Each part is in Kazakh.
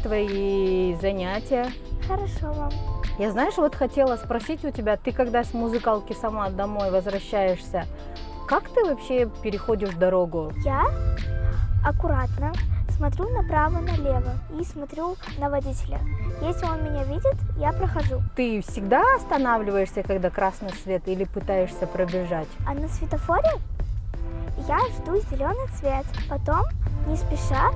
твои занятия? Хорошо, мам. Я, знаешь, вот хотела спросить у тебя, ты когда с музыкалки сама домой возвращаешься, как ты вообще переходишь дорогу? Я аккуратно смотрю направо-налево и смотрю на водителя. Если он меня видит, я прохожу. Ты всегда останавливаешься, когда красный свет, или пытаешься пробежать? А на светофоре я жду зеленый цвет. Потом, не спеша,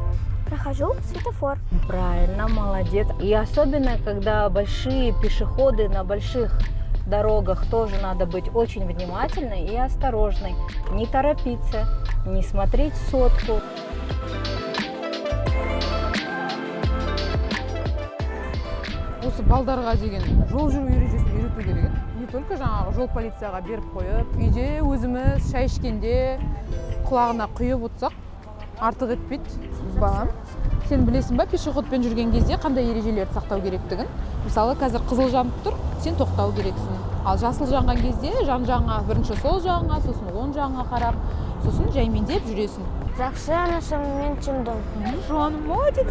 прохожу светофор. Правильно, молодец. И особенно, когда большие пешеходы на больших дорогах, тоже надо быть очень внимательной и осторожной. Не торопиться, не смотреть сотку. Осы балдарға деген жол жүру ережесін үйрету керек. Не только жаңағы жол полицияға беріп қойып, үйде өзіміз шай ішкенде құлағына құйып отырсақ, артық етпейді. Балам, сен білесің ба, пешеходпен жүрген кезде қандай ережелерді сақтау керектігін? Мысалы, қазір қызыл жанып тұр, сен тоқтау керексің. Ал жасыл жанған кезде жан-жағыңа бірінші сол жағыңа, сосын оң жағыңа қарап, сосын жаймендеп жүресің. Жақсы, анашым, мен түсіндім. Жаным, молодец.